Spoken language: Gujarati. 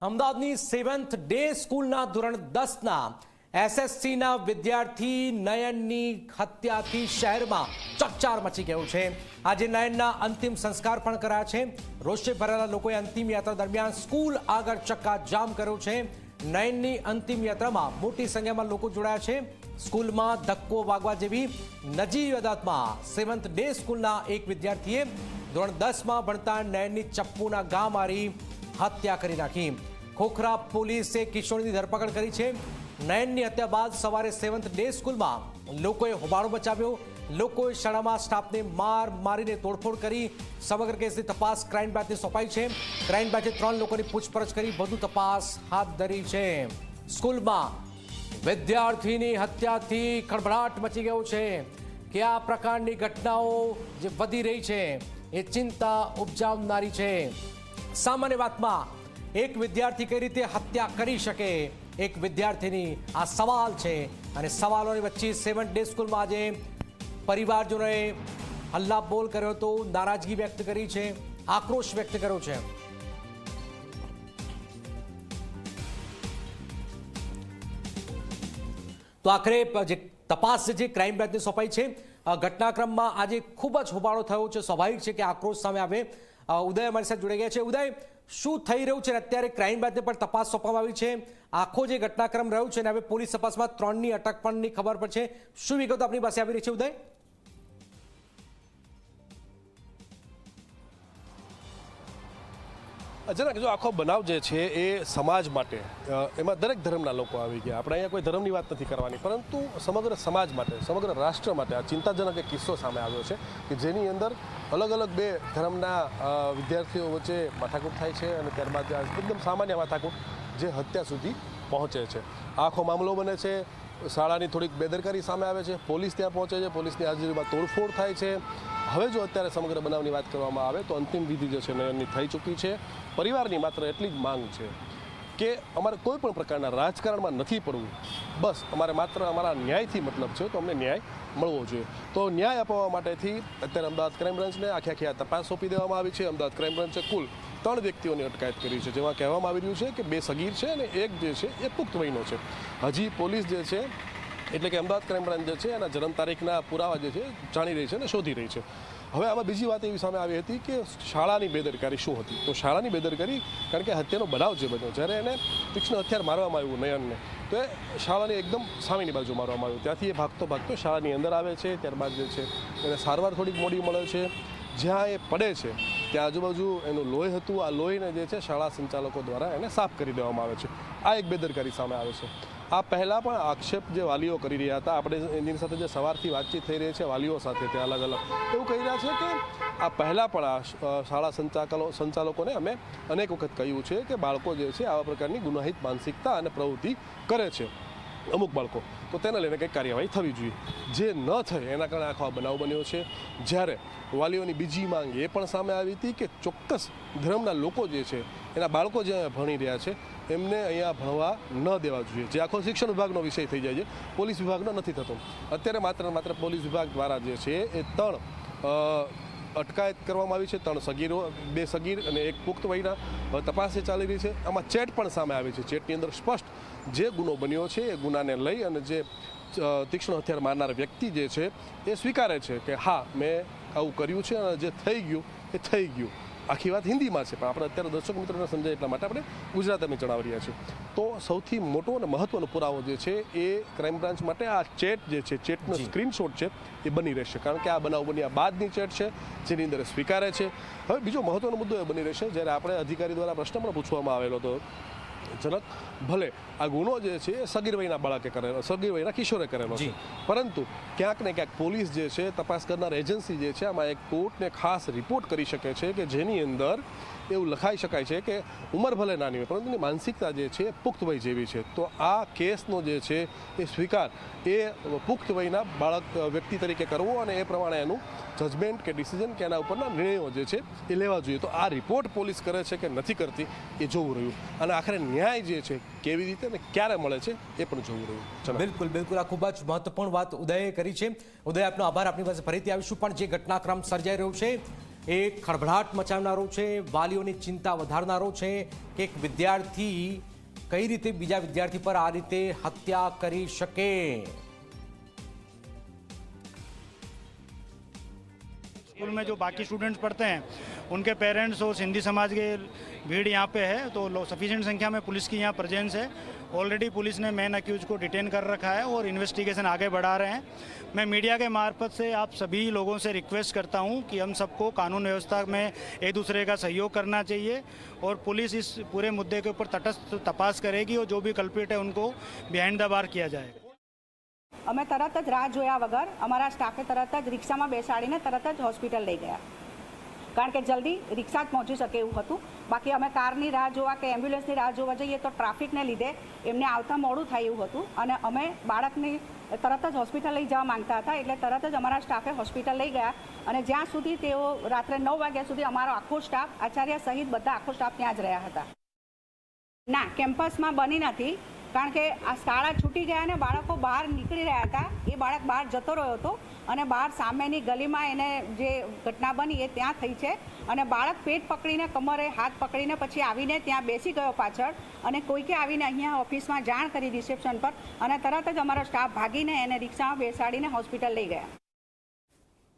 અમદાવાદની 7th ડે સ્કૂલના ધોરણ 10ના એસએસસીના વિદ્યાર્થી નયનની હત્યાથી શહેરમાં ચકચાર મચી ગયો છે। આજે નયનના અંતિમ સંસ્કાર પણ કરાયા છે। રોષે ભરેલા લોકોએ અંતિમ યાત્રા દરમિયાન સ્કૂલ આગળ ચક્કાજામ કર્યો છે। નયનની અંતિમ યાત્રામાં મોટી સંખ્યામાં લોકો જોડાયા છે। સ્કૂલમાં ધક્કો વાગવા જેવી નજીવી અદાલતમાં 7th ડે સ્કૂલના એક વિદ્યાર્થીએ ધોરણ 10માં ભણતા નયનની ચપ્પુના ઘા મારી હત્યા કરી નાખી। ખોખરા પોલીસે કિશોરની ધરપકડ કરી છે। નયનની હત્યા બાદ સવારે 7th ડે સ્કૂલમાં લોકોએ હોબાળો મચાવ્યો। લોકોએ શાળામાં સ્ટાફને મારીને તોડફોડ કરી। સમગ્ર કેસની તપાસ ક્રાઇમ બ્રાન્ચને સોંપાઈ છે। ક્રાઇમ બ્રાન્ચે 3 લોકોની પૂછપરછ કરી વધુ તપાસ હાથ ધરી છે। સ્કૂલમાં વિદ્યાર્થીની હત્યાથી ખળભળાટ મચી ગયો છે કે આ પ્રકારની ઘટનાઓ જે વધી રહી છે એ ચિંતા ઉપજાવનારી છે। સામાન્ય વાતમાં એક વિદ્યાર્થી કઈ રીતે હત્યા કરી શકે, એક વિદ્યાર્થીની આ સવાલ છે। અને સવાલોની વચ્ચે 7th ડે સ્કૂલમાં આજે પરિવારજનોએ હલ્લાબોલ કર્યો હતો, નારાજગી વ્યક્ત કરી છે, આક્રોશ વ્યક્ત કર્યો છે। તો આખરે જે તપાસ છે ક્રાઇમ બ્રાન્ચને સોંપાઈ છે। ઘટનાક્રમમાં આજે ખૂબ જ હોબાળો થયો છે। સ્વાભાવિક છે કે આક્રોશ સામે આવે। ઉદય અમારી સાથે જોડાઈ ગયા છે। ઉદય, શું થઈ રહ્યું છે? અત્યારે ક્રાઇમ બ્રાન્ચને પણ તપાસ સોંપવામાં આવી છે। આખો જે ઘટનાક્રમ રહ્યો છે અને હવે પોલીસ તપાસમાં 3ની અટક પણની ખબર પર છે। શું વિગતો આપણી પાસે આવી રહી છે, ઉદય? જરાક જો આખો બનાવ જે છે એ સમાજ માટે, એમાં દરેક ધર્મના લોકો આવી ગયા। આપણે અહીંયા કોઈ ધર્મની વાત નથી કરવાની, પરંતુ સમગ્ર સમાજ માટે, સમગ્ર રાષ્ટ્ર માટે આ ચિંતાજનક એક કિસ્સો સામે આવ્યો છે કે જેની અંદર અલગ અલગ બે ધર્મના વિદ્યાર્થીઓ વચ્ચે માથાકૂટ થાય છે અને ત્યારબાદ એકદમ સામાન્ય માથાકૂટ જે હત્યા સુધી પહોંચે છે। આખો મામલો બને છે, શાળાની થોડીક બેદરકારી સામે આવે છે, પોલીસ ત્યાં પહોંચે છે, પોલીસની હાજરીમાં તોડફોડ થાય છે। હવે જો અત્યારે સમગ્ર બનાવની વાત કરવામાં આવે તો અંતિમ વિધિ જે છે નયનની થઈ ચૂકી છે। પરિવારની માત્ર એટલી જ માંગ છે કે અમારે કોઈ પણ પ્રકારના રાજકારણમાં નથી પડવું, બસ અમારે માત્ર અમારા ન્યાયથી મતલબ છે, તો અમને ન્યાય મળવો જોઈએ। તો ન્યાય અપાવવા માટેથી અત્યારે અમદાવાદ ક્રાઇમ બ્રાન્ચને આખી આ તપાસ સોંપી દેવામાં આવી છે। અમદાવાદ ક્રાઇમ બ્રાન્ચે કુલ 3 વ્યક્તિઓની અટકાયત કરી છે, જેમાં કહેવામાં આવી રહ્યું છે કે 2 સગીર છે અને એક જે છે એ પુખ્ત વયનો છે। હજી પોલીસ જે છે એટલે કે અમદાવાદ ક્રાઇમ બ્રાન્ચ જે છે એના જન્મ તારીખના પુરાવા જે છે જાણી રહી છે અને શોધી રહી છે। હવે આમાં બીજી વાત એવી સામે આવી હતી કે શાળાની બેદરકારી શું હતી। તો શાળાની બેદરકારી, કારણ કે હત્યાનો બનાવ જે બન્યો, જ્યારે એને તીક્ષ્ણ હથિયાર મારવામાં આવ્યું નયનને, તો એ શાળાની એકદમ સામેની બાજુ મારવામાં આવ્યું। ત્યાંથી એ ભાગતો શાળાની અંદર આવે છે। ત્યારબાદ જે છે એને સારવાર થોડીક મોડી મળે છે। જ્યાં એ પડે છે ત્યાં આજુબાજુ એનું લોહી હતું। આ લોહીને જે છે શાળા સંચાલકો દ્વારા એને સાફ કરી દેવામાં આવે છે। આ એક બેદરકારી સામે આવે છે। આ પહેલાં પણ આક્ષેપ જે વાલીઓ કરી રહ્યા હતા, આપણે એની સાથે જે સવારથી વાતચીત થઈ રહી છે વાલીઓ સાથે, ત્યાં અલગ અલગ એવું કહી રહ્યા છે કે આ પહેલાં પણ આ શાળા સંચાલકોને અમે અનેક વખત કહ્યું છે કે બાળકો જે છે આવા પ્રકારની ગુનાહિત માનસિકતા અને પ્રવૃત્તિ કરે છે અમુક બાળકો, તો તેને લઈને કંઈક કાર્યવાહી થવી જોઈએ, જે ન થઈ એના કારણે આખો આ બનાવ બન્યો છે। જ્યારે વાલીઓની બીજી માંગ એ પણ સામે આવી હતી કે ચોક્કસ ધર્મના લોકો જે છે એના બાળકો જે ભણી રહ્યા છે એમને અહીંયા ભણવા ન દેવા જોઈએ, જે આખો શિક્ષણ વિભાગનો વિષય થઈ જાય છે, પોલીસ વિભાગનો નથી થતો। અત્યારે માત્ર પોલીસ વિભાગ દ્વારા જે છે એ 3 અટકાયત કરવામાં આવી છે। 3 સગીરો, 2 સગીર અને 1 પુખ્ત વયના તપાસ ચાલી રહી છે। આમાં ચેટ પણ સામે આવી છે। ચેટની અંદર સ્પષ્ટ જે ગુનો બન્યો છે એ ગુનાને લઈ અને જે તીક્ષ્ણ હથિયાર મારનાર વ્યક્તિ જે છે એ સ્વીકારે છે કે હા મેં આવું કર્યું છે અને જે થઈ ગયું એ થઈ ગયું। આખી વાત હિન્દીમાં છે, પણ આપણે અત્યારે દર્શક મિત્રોને સમજાય એટલા માટે આપણે ગુજરાતીમાં જણાવી રહ્યા છીએ। તો સૌથી મોટો અને મહત્વનો પુરાવો જે છે એ ક્રાઇમ બ્રાન્ચ માટે આ ચેટ જે છે, ચેટનો સ્ક્રીનશોટ છે એ બની રહેશે, કારણ કે આ બનાવ બન્યા બાદની ચેટ છે જેની અંદર સ્વીકારે છે। હવે બીજો મહત્વનો મુદ્દો એ બની રહેશે, જ્યારે આપણે અધિકારી દ્વારા પ્રશ્ન પણ પૂછવામાં આવેલો હતો જનક, ભલે આ ગુનો જે છે એ સગીર વયના બાળકે કરેલો, સગીર વયના કિશોરે કરેલો છે, પરંતુ ક્યાંક ને ક્યાંક પોલીસ જે છે, તપાસ કરનાર એજન્સી જે છે, આમાં એક કોર્ટને ખાસ રિપોર્ટ કરી શકે છે કે જેની અંદર એવું લખાઈ શકાય છે કે ઉંમર ભલે નાની હોય પરંતુ એની માનસિકતા જે છે પુખ્ત વય જેવી છે। તો આ કેસનો જે છે એ સ્વીકાર એ પુખ્ત વયના બાળક વ્યક્તિ તરીકે કરવો અને એ પ્રમાણે એનું જજમેન્ટ કે ડિસિઝન કે એના ઉપરના નિર્ણયો જે છે એ લેવા જોઈએ। તો આ રિપોર્ટ પોલીસ કરે છે કે નથી કરતી એ જોવું રહ્યું, અને આખરે ન્યાય જે છે કેવી રીતે અને ક્યારે મળે છે એ પણ જોવું રહ્યું। બિલકુલ, આ ખૂબ જ મહત્વપૂર્ણ વાત ઉદયે કરી છે। ઉદય, આપનો આભાર। આપની પાસે ફરીથી આવીશું, પણ જે ઘટનાક્રમ સર્જાઈ રહ્યો છે એ ખળભળાટ મચાવનારો છે, વાલીઓની ચિંતા વધારનારો છે કે એક વિદ્યાર્થી કઈ રીતે બીજા વિદ્યાર્થી પર આ રીતે હત્યા કરી શકે। स्कूल में जो बाकी स्टूडेंट्स पढ़ते हैं उनके पेरेंट्स और सिंधी समाज के भीड़ यहाँ पे है, तो सफिशिएंट संख्या में पुलिस की यहाँ प्रेजेंस है। ऑलरेडी पुलिस ने मेन अक्यूज को डिटेन कर रखा है और इन्वेस्टिगेशन आगे बढ़ा रहे हैं। मैं मीडिया के मार्फत से आप सभी लोगों से रिक्वेस्ट करता हूँ कि हम सबको कानून व्यवस्था में एक दूसरे का सहयोग करना चाहिए और पुलिस इस पूरे मुद्दे के ऊपर तटस्थ तपास करेगी और जो भी कल्प्रिट है उनको बिहाइंड द बार किया जाएगा। અમે તરત જ રાહ જોયા વગર અમારા સ્ટાફે તરત જ રિક્ષામાં બેસાડીને તરત જ હોસ્પિટલ લઈ ગયા, કારણ કે જલ્દી રિક્ષા જ પહોંચી શકે એવું હતું। બાકી અમે કારની રાહ જોવા કે એમ્બ્યુલન્સની રાહ જોવા જઈએ તો ટ્રાફિકને લીધે એમને આવતા મોડું થાય એવું હતું અને અમે બાળકને તરત જ હોસ્પિટલ લઈ જવા માંગતા હતા, એટલે તરત જ અમારા સ્ટાફે હોસ્પિટલ લઈ ગયા અને જ્યાં સુધી તેઓ રાત્રે 9 વાગ્યા સુધી અમારો આખો સ્ટાફ, આચાર્ય સહિત બધા આખો સ્ટાફ ત્યાં જ રહ્યા હતા। ના, કેમ્પસમાં બની નથી, કારણ કે આ શાળા છૂટી ગયા અને બાળકો બહાર નીકળી રહ્યા હતા। એ બાળક બહાર જતો રહ્યો હતો અને બહાર સામેની ગલીમાં એને જે ઘટના બની એ ત્યાં થઈ છે અને બાળક પેટ પકડીને, કમરે હાથ પકડીને પછી આવીને ત્યાં બેસી ગયો પાછળ અને કોઈકે આવીને અહીંયા ઓફિસમાં જાણ કરી રિસેપ્શન પર અને તરત જ અમારો સ્ટાફ ભાગીને એને રિક્ષામાં બેસાડીને હોસ્પિટલ લઈ ગયા।